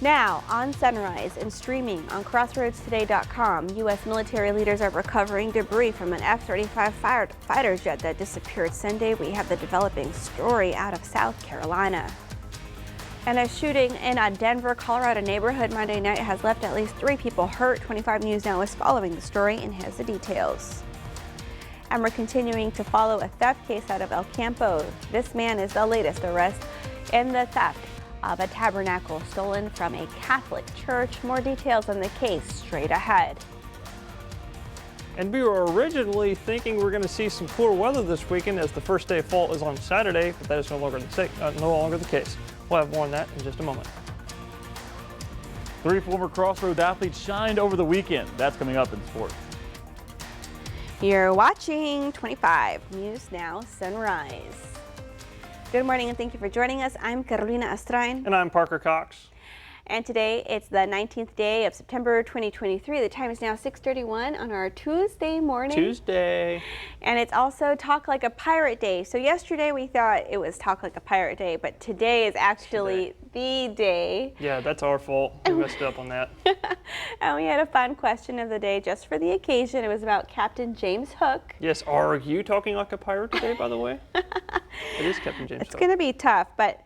Now, on Sunrise and streaming on crossroadstoday.com, U.S. military leaders are recovering debris from an F-35 fighter jet that disappeared Sunday. We have the developing story out of South Carolina. And a shooting in a Denver, Colorado neighborhood Monday night has left at least 3 people hurt. 25 News Now is following the story and has the details. And we're continuing to follow a theft case out of El Campo. This man is the latest arrest in the theft of a tabernacle stolen from a Catholic church. More details on the case straight ahead. And we were originally thinking we're going to see some cooler weather this weekend as the first day of fall is on Saturday, but that is no longer the case. We'll have more on that in just a moment. 3 former Crossroads athletes shined over the weekend. That's coming up in sports. You're watching 25 News Now Sunrise. Good morning and thank you for joining us. I'm Carolina Astrain. And I'm Parker Cox. And today it's the 19th day of September 2023. The time is now 6:31 on our Tuesday morning. Tuesday. And it's also Talk Like a Pirate Day. So yesterday we thought it was Talk Like a Pirate Day, but today is actually the day. Yeah, that's our fault. We messed up on that. And we had a fun question of the day just for the occasion. It was about Captain James Hook. Yes, are you talking like a pirate today, by the way? It is Captain James Hook. It's going to be tough, but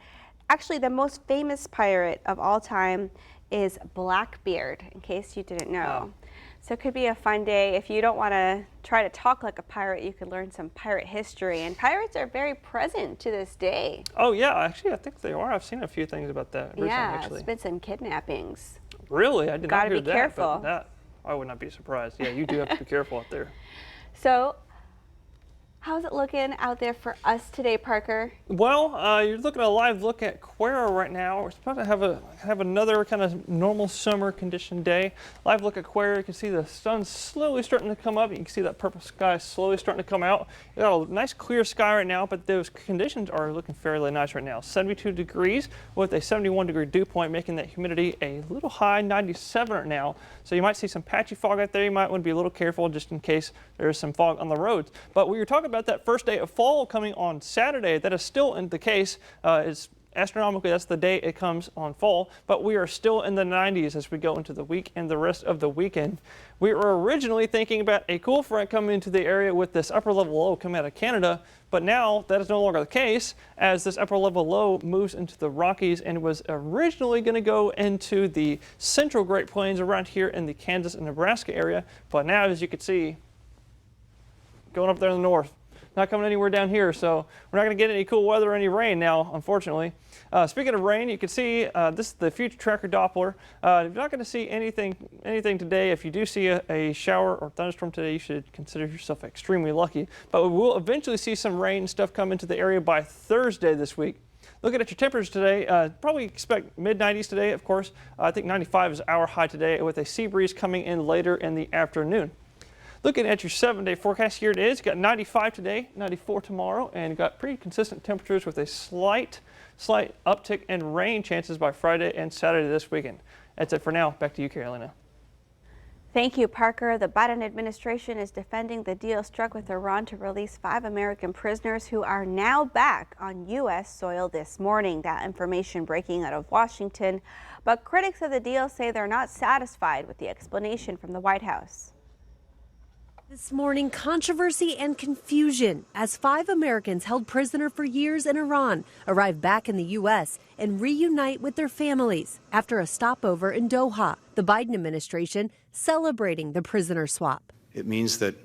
actually the most famous pirate of all time is Blackbeard, in case you didn't know. Oh. So it could be a fun day. If you don't want to try to talk like a pirate, you could learn some pirate history. And pirates are very present to this day. Oh, yeah. Actually, I think they are. I've seen a few things about that recently, actually. It's been some kidnappings. Really? I did not hear that. Gotta be careful. That, I would not be surprised. Yeah, you do have to be careful out there. So, how's it looking out there for us today, Parker? Well, you're looking at a live look at Cuero right now. We're supposed to have another kind of normal summer condition day. Live look at Cuero. You can see the sun slowly starting to come up. You can see that purple sky slowly starting to come out. You got a nice clear sky right now, but those conditions are looking fairly nice right now. 72 degrees with a 71-degree dew point, making that humidity a little high, 97 right now. So you might see some patchy fog out there. You might want to be a little careful just in case there's some fog on the roads. But we were talking about that first day of fall coming on Saturday. That is still in the case. It's astronomically, that's the day it comes on fall, but we are still in the 90s as we go into the week and the rest of the weekend. We were originally thinking about a cool front coming into the area with this upper level low coming out of Canada, but now that is no longer the case as this upper level low moves into the Rockies and was originally going to go into the central Great Plains around here in the Kansas and Nebraska area, but now, as you can see, going up there in the north. Not coming anywhere down here, so we're not going to get any cool weather or any rain now, unfortunately. Speaking of rain, you can see this is the future tracker Doppler. You're not going to see anything today. If you do see a shower or thunderstorm today, you should consider yourself extremely lucky. But we will eventually see some rain and stuff come into the area by Thursday this week. Looking at your temperatures today, probably expect mid-90s today, of course. I think 95 is our high today with a sea breeze coming in later in the afternoon. Looking at your 7-day forecast, here it is. Got 95 today, 94 tomorrow, and got pretty consistent temperatures with a slight uptick in rain chances by Friday and Saturday this weekend. That's it for now. Back to you, Carolina. Thank you, Parker. The Biden administration is defending the deal struck with Iran to release 5 American prisoners who are now back on U.S. soil this morning. That information breaking out of Washington. But critics of the deal say they're not satisfied with the explanation from the White House. This morning, controversy and confusion as 5 Americans held prisoner for years in Iran arrive back in the U.S. and reunite with their families after a stopover in Doha. The Biden administration celebrating the prisoner swap. It means that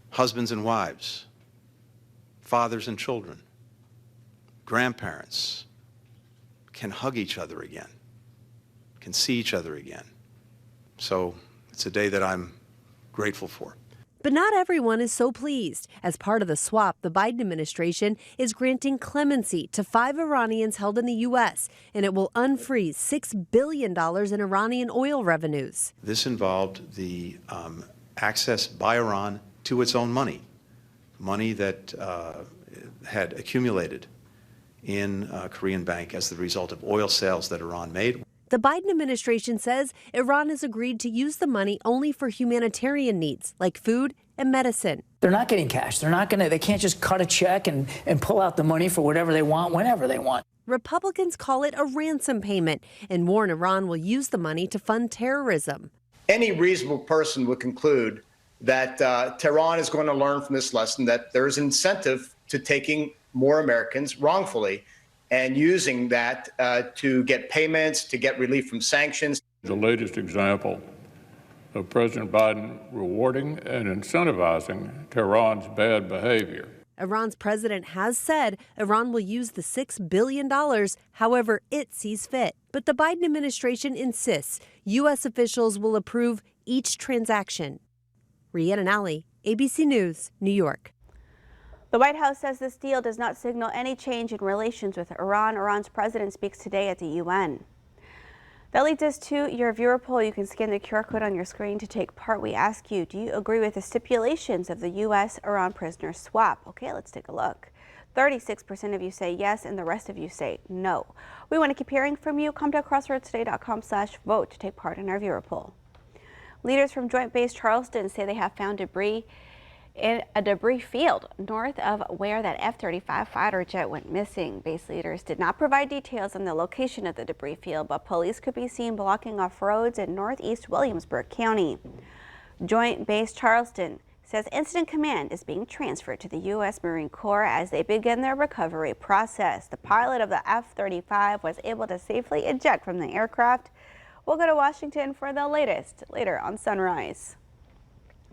husbands and wives, fathers and children, grandparents can hug each other again, can see each other again. So it's a day that I'm grateful for. But not everyone is so pleased. As part of the swap, the Biden administration is granting clemency to 5 Iranians held in the U.S., and it will unfreeze $6 billion in Iranian oil revenues. This involved the access by Iran to its own money that had accumulated in Korean Bank as the result of oil sales that Iran made. The Biden administration says Iran has agreed to use the money only for humanitarian needs like food and medicine. They're not getting cash. They can't just cut a check and pull out the money for whatever they want, whenever they want. Republicans call it a ransom payment and warn Iran will use the money to fund terrorism. Any reasonable person would conclude that Tehran is going to learn from this lesson that there's incentive to taking more Americans wrongfully and using that to get payments, to get relief from sanctions. The latest example of President Biden rewarding and incentivizing Tehran's bad behavior. Iran's president has said Iran will use the $6 billion however it sees fit. But the Biden administration insists U.S. officials will approve each transaction. Rhiannon Alley, ABC News, New York. The White House says this deal does not signal any change in relations with Iran. Iran's president speaks today at the UN. That leads us to your viewer poll. You can scan the QR code on your screen to take part. We ask you, do you agree with the stipulations of the U.S.-Iran prisoner swap? Okay, let's take a look. 36% of you say yes, and the rest of you say no. We want to keep hearing from you. Come to crossroadstoday.com/vote to take part in our viewer poll. Leaders from Joint Base Charleston say they have found debris in a debris field north of where that F-35 fighter jet went missing. Base leaders did not provide details on the location of the debris field, but police could be seen blocking off roads in northeast Williamsburg County. Joint Base Charleston says Incident Command is being transferred to the U.S. Marine Corps as they begin their recovery process. The pilot of the F-35 was able to safely eject from the aircraft. We'll go to Washington for the latest later on Sunrise.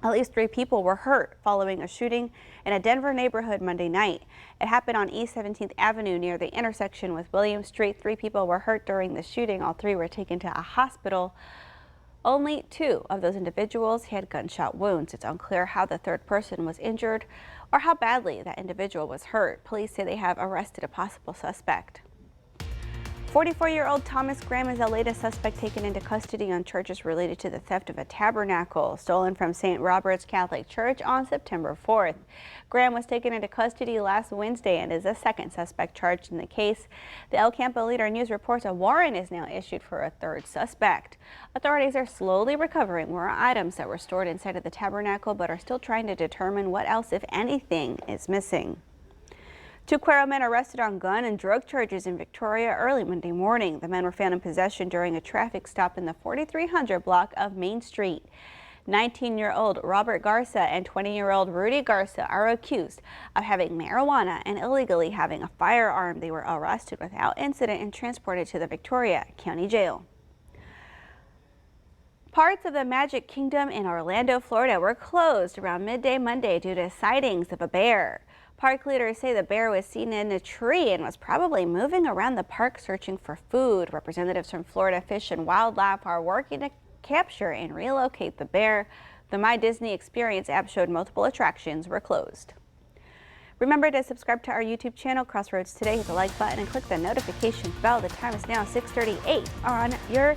At least 3 people were hurt following a shooting in a Denver neighborhood Monday night. It happened on East 17th Avenue near the intersection with William Street. 3 people were hurt during the shooting. All 3 were taken to a hospital. Only 2 of those individuals had gunshot wounds. It's unclear how the 3rd person was injured or how badly that individual was hurt. Police say they have arrested a possible suspect. 44-year-old Thomas Graham is the latest suspect taken into custody on charges related to the theft of a tabernacle stolen from St. Robert's Catholic Church on September 4th. Graham was taken into custody last Wednesday and is the 2nd suspect charged in the case. The El Campo Leader News reports a warrant is now issued for a 3rd suspect. Authorities are slowly recovering more items that were stored inside of the tabernacle, but are still trying to determine what else, if anything, is missing. 2 Cuero men arrested on gun and drug charges in Victoria early Monday morning. The men were found in possession during a traffic stop in the 4300 block of Main Street. 19-year-old Robert Garza and 20-year-old Rudy Garza are accused of having marijuana and illegally having a firearm. They were arrested without incident and transported to the Victoria County Jail. Parts of the Magic Kingdom in Orlando, Florida were closed around midday Monday due to sightings of a bear. Park leaders say the bear was seen in a tree and was probably moving around the park searching for food. Representatives from Florida Fish and Wildlife are working to capture and relocate the bear. The My Disney Experience app showed multiple attractions were closed. Remember to subscribe to our YouTube channel, Crossroads Today. Hit the like button and click the notification bell. The time is now 6:38 on your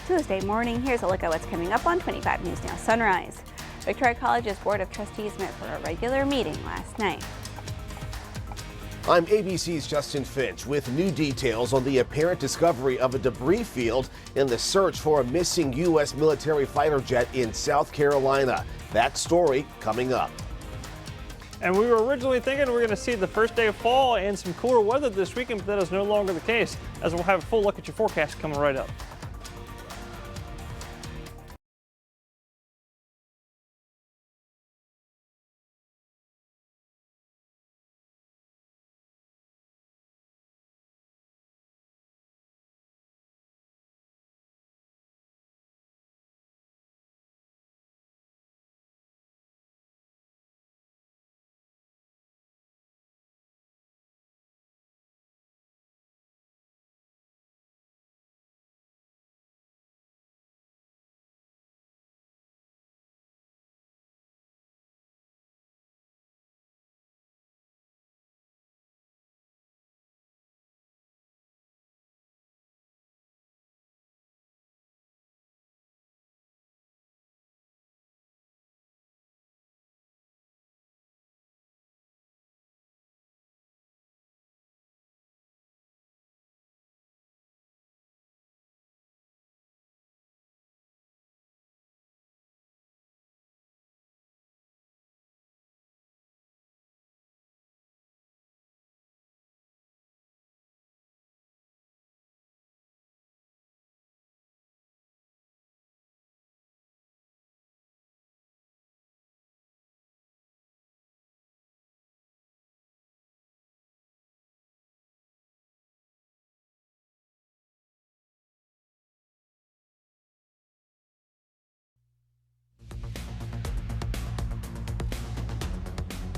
Tuesday morning. Here's a look at what's coming up on 25 News Now Sunrise. Victoria College's Board of Trustees met for a regular meeting last night. I'm ABC's Justin Finch with new details on the apparent discovery of a debris field in the search for a missing U.S. military fighter jet in South Carolina. That story coming up. And we were originally thinking we were going to see the first day of fall and some cooler weather this weekend, but that is no longer the case, as we'll have a full look at your forecast coming right up.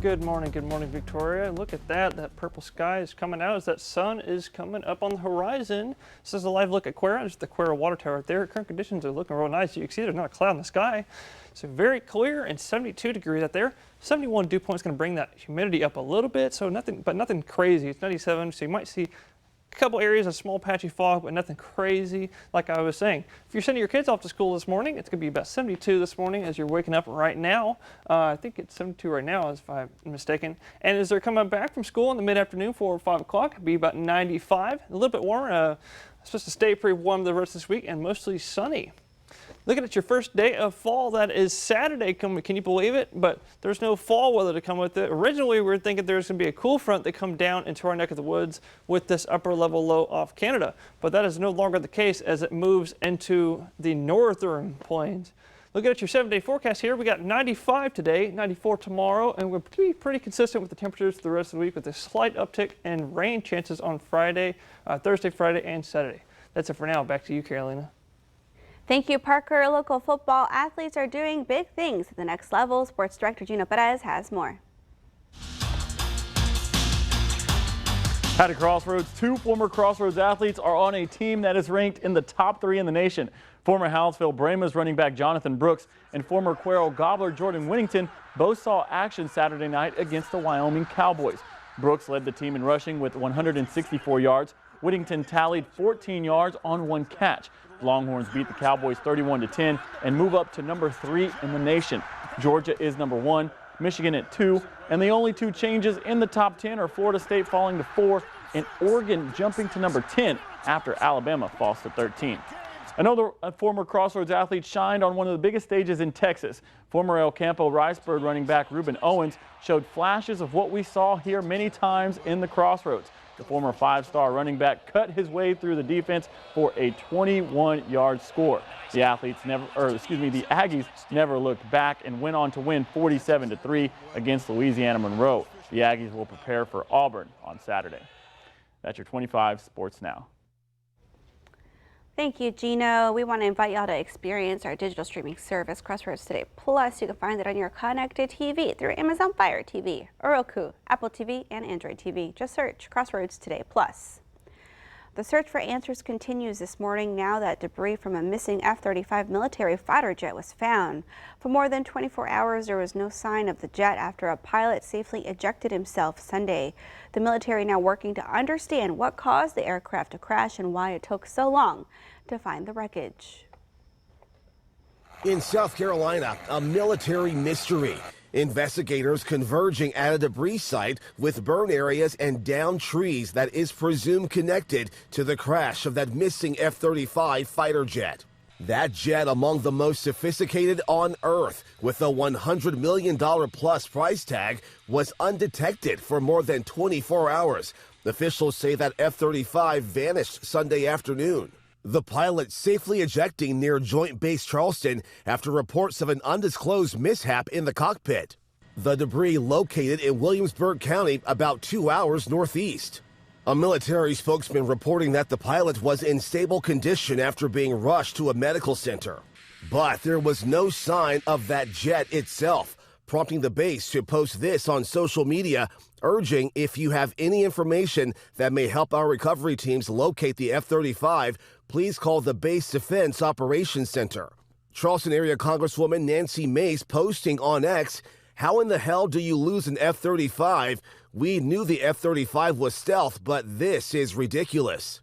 Good morning, Victoria. Look at that. That purple sky is coming out as that sun is coming up on the horizon. This is a live look at Quara. There's the Quara water tower right there. Current conditions are looking real nice. You can see there's not a cloud in the sky. So very clear and 72 degrees out there. 71 dew point is going to bring that humidity up a little bit. So nothing crazy. It's 97, so you might see a couple areas of small patchy fog, but nothing crazy. Like I was saying, if you're sending your kids off to school this morning, it's going to be about 72 this morning as you're waking up right now. I think it's 72 right now, if I'm mistaken. And as they're coming back from school in the mid-afternoon, 4 or 5 o'clock, it'll be about 95. A little bit warmer. It's supposed to stay pretty warm the rest of this week and mostly sunny. Looking at your first day of fall, that is Saturday coming. Can you believe it? But there's no fall weather to come with it. Originally, we were thinking there's going to be a cool front that come down into our neck of the woods with this upper level low off Canada. But that is no longer the case as it moves into the northern plains. Looking at your 7-day forecast here, we got 95 today, 94 tomorrow, and we're pretty consistent with the temperatures for the rest of the week with a slight uptick in rain chances on Friday, Thursday, Friday, and Saturday. That's it for now. Back to you, Carolina. Thank you, Parker. Local football athletes are doing big things at the next level. Sports Director Gino Perez has more. At a Crossroads, 2 former Crossroads athletes are on a team that is ranked in the top 3 in the nation. Former Hallettsville Brahmas running back Jonathan Brooks and former Cuero Gobbler Jordan Winnington both saw action Saturday night against the Wyoming Cowboys. Brooks led the team in rushing with 164 yards. Whittington tallied 14 yards on 1 catch. Longhorns beat the Cowboys 31-10 and move up to number 3 in the nation. Georgia is number 1, Michigan at 2, and the only 2 changes in the top 10 are Florida State falling to 4 and Oregon jumping to number 10 after Alabama falls to 13. Another former Crossroads athlete shined on one of the biggest stages in Texas. Former El Campo Ricebird running back Reuben Owens showed flashes of what we saw here many times in the Crossroads. The former 5-star running back cut his way through the defense for a 21-yard score. The Aggies never looked back and went on to win 47-3 against Louisiana Monroe. The Aggies will prepare for Auburn on Saturday. That's your 25 Sports Now. Thank you, Gino. We want to invite y'all to experience our digital streaming service, Crossroads Today Plus. You can find it on your connected TV through Amazon Fire TV, Roku, Apple TV, and Android TV. Just search Crossroads Today Plus. The search for answers continues this morning now that debris from a missing F-35 military fighter jet was found. For more than 24 hours, there was no sign of the jet after a pilot safely ejected himself Sunday. The military now working to understand what caused the aircraft to crash and why it took so long to find the wreckage. In South Carolina, a military mystery. Investigators converging at a debris site with burn areas and downed trees that is presumed connected to the crash of that missing F-35 fighter jet. That jet among the most sophisticated on Earth, with a $100 million plus price tag, was undetected for more than 24 hours. Officials say that F-35 vanished Sunday afternoon. The pilot safely ejecting near Joint Base Charleston after reports of an undisclosed mishap in the cockpit. The debris located in Williamsburg County about 2 hours northeast. A military spokesman reporting that the pilot was in stable condition after being rushed to a medical center. But there was no sign of that jet itself, prompting the base to post this on social media, urging if you have any information that may help our recovery teams locate the F-35, please call the Base Defense Operations Center. Charleston area Congresswoman Nancy Mace posting on X, "How in the hell do you lose an F-35? We knew the F-35 was stealth, but this is ridiculous."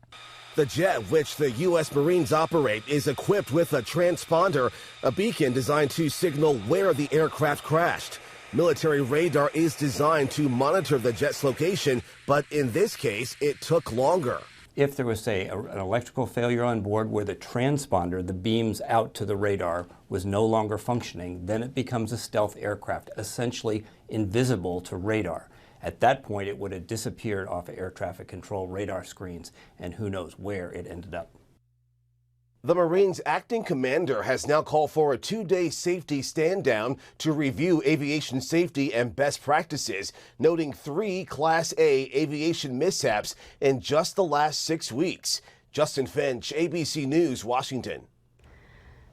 The jet, which the U.S. Marines operate, is equipped with a transponder, a beacon designed to signal where the aircraft crashed. Military radar is designed to monitor the jet's location, but in this case, it took longer. If there was, say, an electrical failure on board where the transponder, the beams out to the radar, was no longer functioning, then it becomes a stealth aircraft, essentially invisible to radar. At that point, it would have disappeared off of air traffic control radar screens, and who knows where it ended up. The Marines' acting commander has now called for a 2-day safety stand-down to review aviation safety and best practices, noting 3 Class A aviation mishaps in just the last 6 weeks. Justin Finch, ABC News, Washington.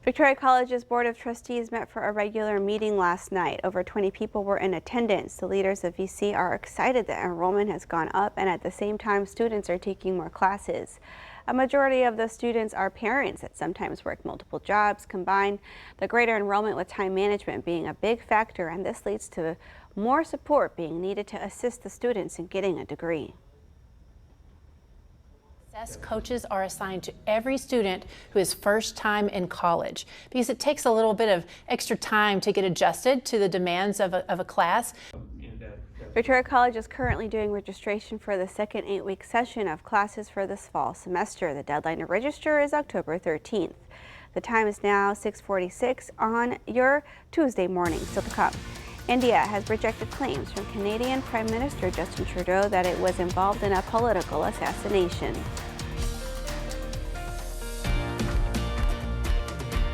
Victoria College's Board of Trustees met for a regular meeting last night. Over 20 people were in attendance. The leaders of VC are excited that enrollment has gone up, and at the same time, students are taking more classes. A majority of the students are parents that sometimes work multiple jobs. Combined, the greater enrollment with time management being a big factor, and this leads to more support being needed to assist the students in getting a degree. Coaches are assigned to every student who is first time in college because it takes a little bit of extra time to get adjusted to the demands of a class. Victoria College is currently doing registration for the second 8-week session of classes for this fall semester. The deadline to register is October 13th. The time is now 6:46 on your Tuesday morning. Still to come. India has rejected claims from Canadian Prime Minister Justin Trudeau that it was involved in a political assassination.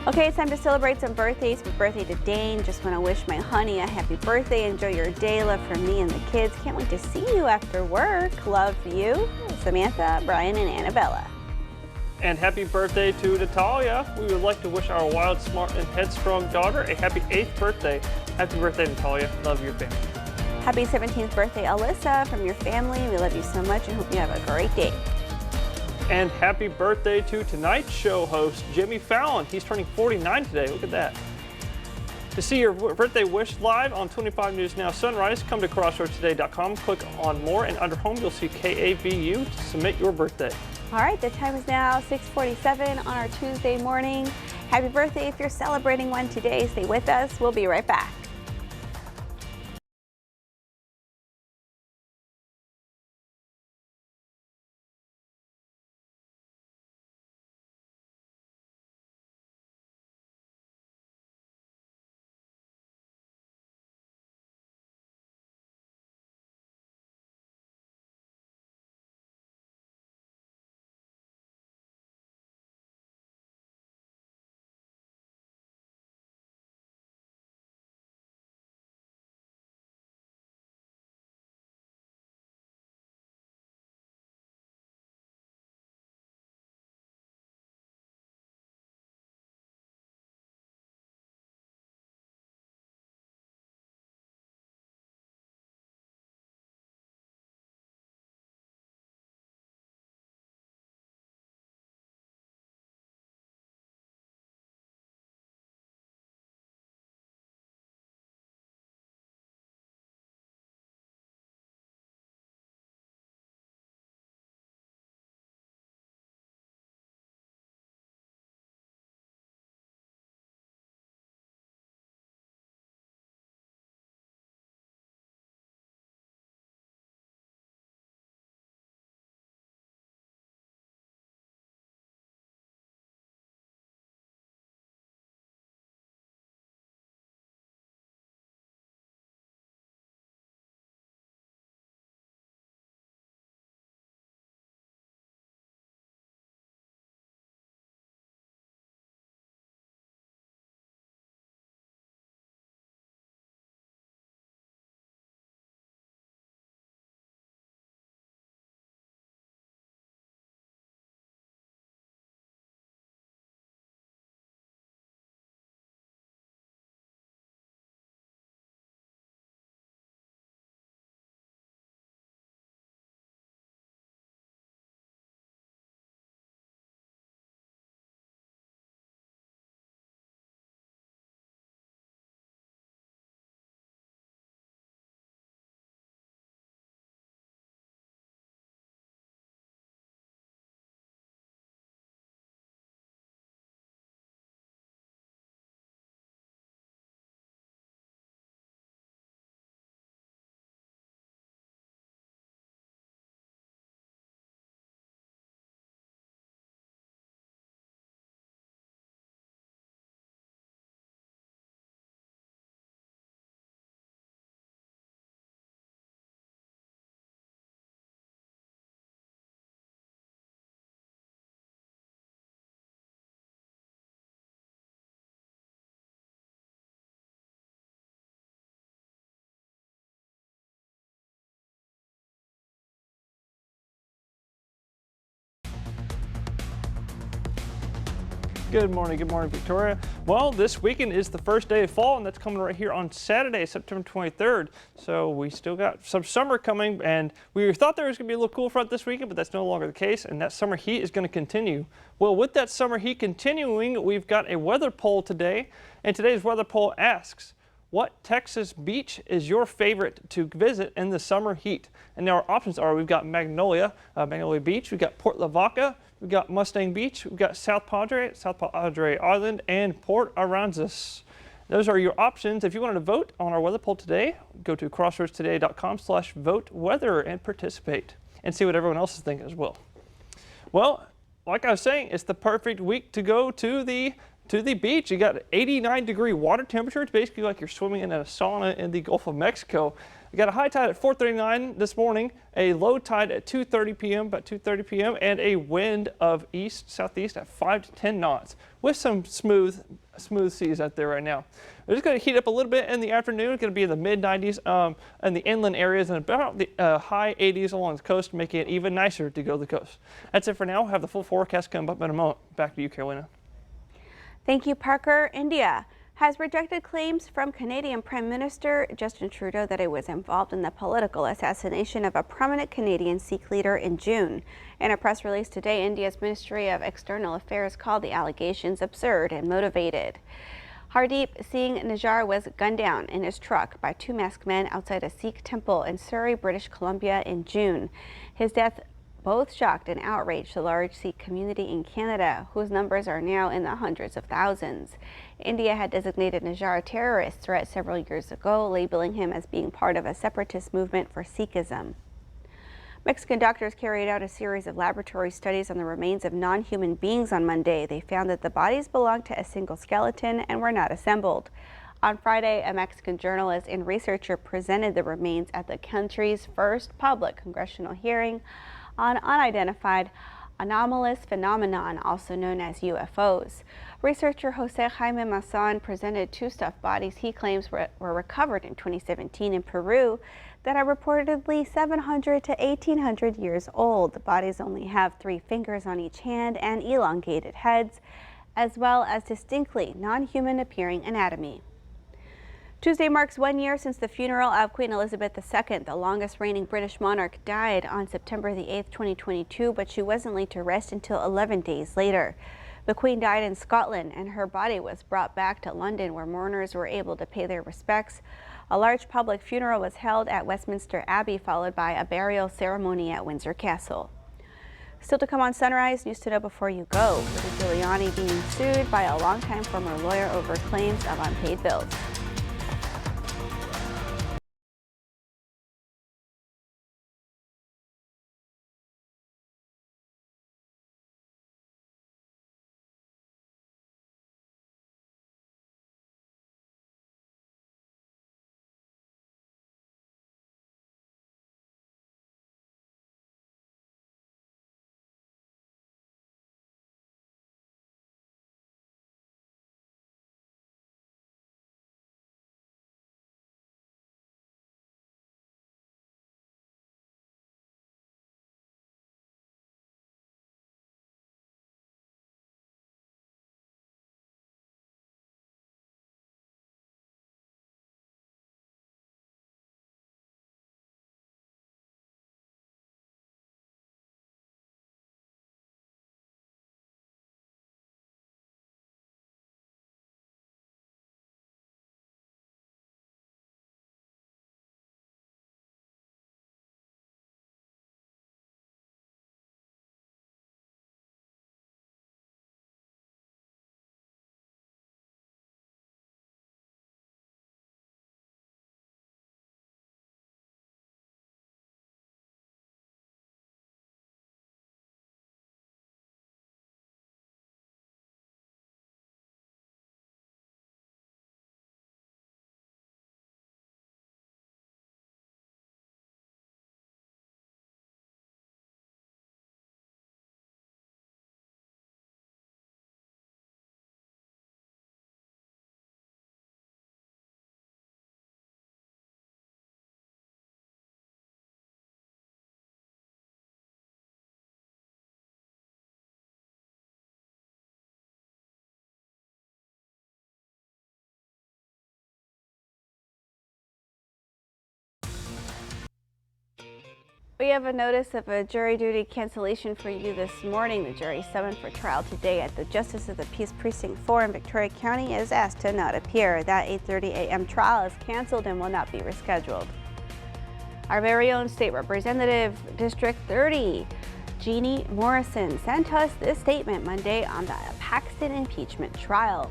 Okay, it's time to celebrate some birthdays. Happy birthday to Dane. Just want to wish my honey a happy birthday. Enjoy your day. Love from me and the kids. Can't wait to see you after work. Love you, Samantha, Brian, and Annabella. And happy birthday to Natalia. We would like to wish our wild, smart, and headstrong daughter a happy 8th birthday. Happy birthday, Natalia. Love your family. Happy 17th birthday, Alyssa, from your family. We love you so much and hope you have a great day. And happy birthday to Tonight Show host Jimmy Fallon. He's turning 49 today. Look at that. To see your birthday wish live on 25 News Now Sunrise, come to crossroadstoday.com, click on More, and under Home you'll see KAVU to submit your birthday. All right, the time is now 6:47 on our Tuesday morning. Happy birthday if you're celebrating one today. Stay with us. We'll be right back. Good morning, Victoria. Well, this weekend is the first day of fall, and that's coming right here on Saturday, September 23rd. So we still got some summer coming, and we thought there was going to be a little cool front this weekend, but that's no longer the case, and that summer heat is going to continue. Well, with that summer heat continuing, we've got a weather poll today, and today's weather poll asks, what Texas beach is your favorite to visit in the summer heat? And our options are, we've got Magnolia Beach, we've got Port Lavaca, we've got Mustang Beach, we've got South Padre Island, and Port Aransas. Those are your options. If you wanted to vote on our weather poll today, go to crossroadstoday.com/vote-weather and participate and see what everyone else is thinking as well. Well, like I was saying, it's the perfect week to go to the beach. You got 89-degree water temperature. It's basically like you're swimming in a sauna in the Gulf of Mexico. You got a high tide at 4:39 this morning, a low tide at 2:30 p.m., about 2:30 p.m., and a wind of southeast at 5 to 10 knots with some smooth seas out there right now. It's going to heat up a little bit in the afternoon. It's going to be in the mid-90s in the inland areas and about the high 80s along the coast, making it even nicer to go to the coast. That's it for now. We'll have the full forecast come up in a moment. Back to you, Carolina. Thank you, Parker. India has rejected claims from Canadian Prime Minister Justin Trudeau that it was involved in the political assassination of a prominent Canadian Sikh leader in June. In a press release today, India's Ministry of External Affairs called the allegations absurd and motivated. Hardeep Singh Nijjar was gunned down in his truck by two masked men outside a Sikh temple in Surrey, British Columbia in June. His death both shocked and outraged the large Sikh community in Canada, whose numbers are now in the hundreds of thousands. India had designated Nijjar a terrorist threat several years ago, labeling him as being part of a separatist movement for Sikhism. Mexican doctors carried out a series of laboratory studies on the remains of non-human beings on Monday. They found that the bodies belonged to a single skeleton and were not assembled. On Friday, a Mexican journalist and researcher presented the remains at the country's first public congressional hearing on unidentified anomalous phenomenon, also known as UFOs. Researcher Jose Jaime Mazan presented two stuffed bodies he claims were recovered in 2017 in Peru that are reportedly 700 to 1800 years old. The bodies only have 3 fingers on each hand and elongated heads, as well as distinctly non-human appearing anatomy. Tuesday marks 1 year since the funeral of Queen Elizabeth II. The longest reigning British monarch died on September the 8th, 2022, but she wasn't laid to rest until 11 days later. The Queen died in Scotland, and her body was brought back to London, where mourners were able to pay their respects. A large public funeral was held at Westminster Abbey, followed by a burial ceremony at Windsor Castle. Still to come on Sunrise, news to know before you go. Rudy Giuliani being sued by a longtime former lawyer over claims of unpaid bills. We have a notice of a jury duty cancellation for you this morning. The jury summoned for trial today at the Justice of the Peace Precinct 4 in Victoria County is asked to not appear. That 8:30 a.m. trial is canceled and will not be rescheduled. Our very own State Representative, District 30, Jeannie Morrison, sent us this statement Monday on the Paxton impeachment trial.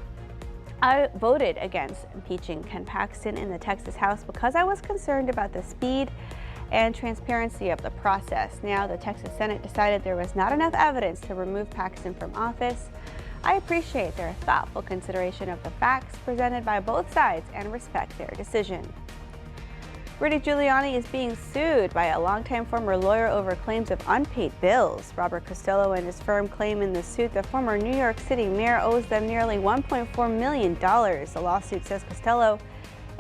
I voted against impeaching Ken Paxton in the Texas House because I was concerned about the speed and transparency of the process. Now the Texas Senate decided there was not enough evidence to remove Paxton from office. I appreciate their thoughtful consideration of the facts presented by both sides and respect their decision. Rudy Giuliani is being sued by a longtime former lawyer over claims of unpaid bills. Robert Costello and his firm claim in the suit the former New York City mayor owes them nearly $1.4 million. The lawsuit says Costello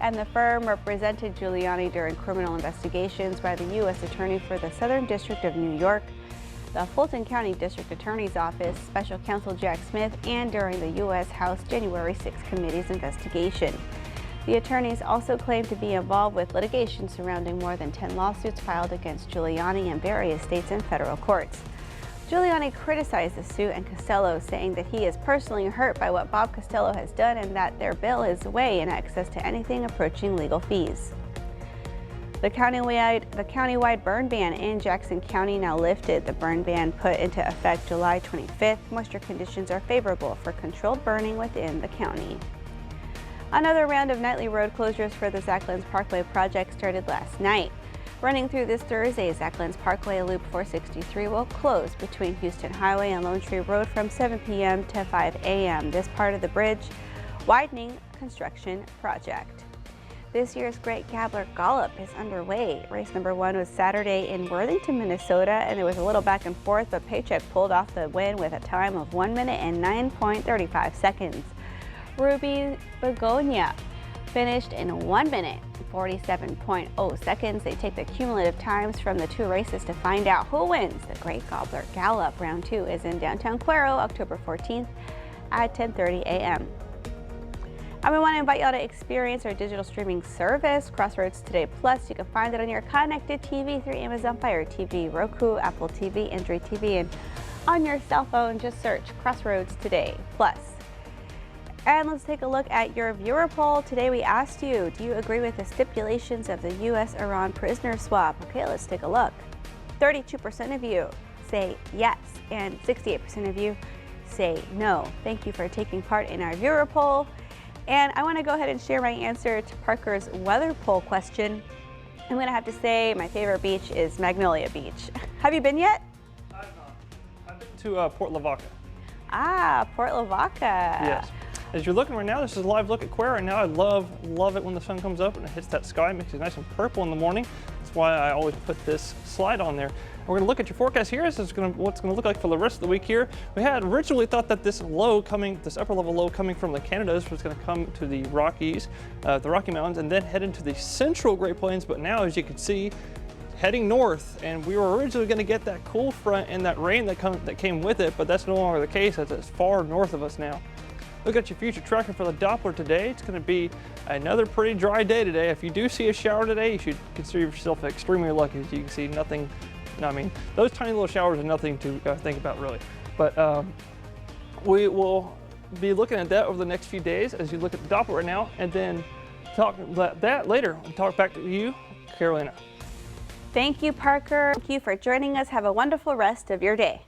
and the firm represented Giuliani during criminal investigations by the U.S. Attorney for the Southern District of New York, the Fulton County District Attorney's Office, Special Counsel Jack Smith, and during the U.S. House January 6 Committee's investigation. The attorneys also claim to be involved with litigation surrounding more than 10 lawsuits filed against Giuliani in various states and federal courts. Giuliani criticized the suit and Costello, saying that he is personally hurt by what Bob Costello has done and that their bill is way in excess to anything approaching legal fees. The countywide burn ban in Jackson County now lifted. The burn ban put into effect July 25th. Moisture conditions are favorable for controlled burning within the county. Another round of nightly road closures for the Zacklands Parkway project started last night. Running through this Thursday, Zacklands Parkway Loop 463 will close between Houston Highway and Lone Tree Road from 7 p.m. to 5 a.m. This part of the bridge widening construction project. This year's Great Gabler Gallop is underway. Race number 1 was Saturday in Worthington, Minnesota, and it was a little back and forth, but Paycheck pulled off the win with a time of 1 minute and 9.35 seconds. Ruby Begonia finished in 1 minute, 47.0 seconds. They take the cumulative times from the 2 races to find out who wins the Great Gobbler Gallop. Round 2 is in downtown Cuero, October 14th at 10:30 a.m. And we want to invite y'all to experience our digital streaming service, Crossroads Today Plus. You can find it on your connected TV through Amazon Fire TV, Roku, Apple TV, Android TV, and on your cell phone, just search Crossroads Today Plus. And let's take a look at your viewer poll. Today we asked you, do you agree with the stipulations of the U.S.-Iran prisoner swap? Okay, let's take a look. 32% of you say yes, and 68% of you say no. Thank you for taking part in our viewer poll. And I want to go ahead and share my answer to Parker's weather poll question. I'm going to have to say my favorite beach is Magnolia Beach. Have you been yet? I've not. I've been to Port Lavaca. Ah, Port Lavaca. Yes. As you're looking right now, this is a live look at Cuero right now. I love it when the sun comes up and it hits that sky, makes it nice and purple in the morning. That's why I always put this slide on there. We're going to look at your forecast here. This is what's going to look like for the rest of the week here. We had originally thought that this upper level low coming from the Canadas was going to come to the Rockies, the Rocky Mountains, and then head into the central Great Plains. But now, as you can see, heading north, and we were originally going to get that cool front and that rain that came with it, but that's no longer the case as it's far north of us now. Look at your future tracker for the Doppler today. It's going to be another pretty dry day today. If you do see a shower today, you should consider yourself extremely lucky. As you can see, nothing, I mean, those tiny little showers are nothing to think about really. But we will be looking at that over the next few days as you look at the Doppler right now, and then talk about that later. I'll talk back to you, Carolina. Thank you, Parker. Thank you for joining us. Have a wonderful rest of your day.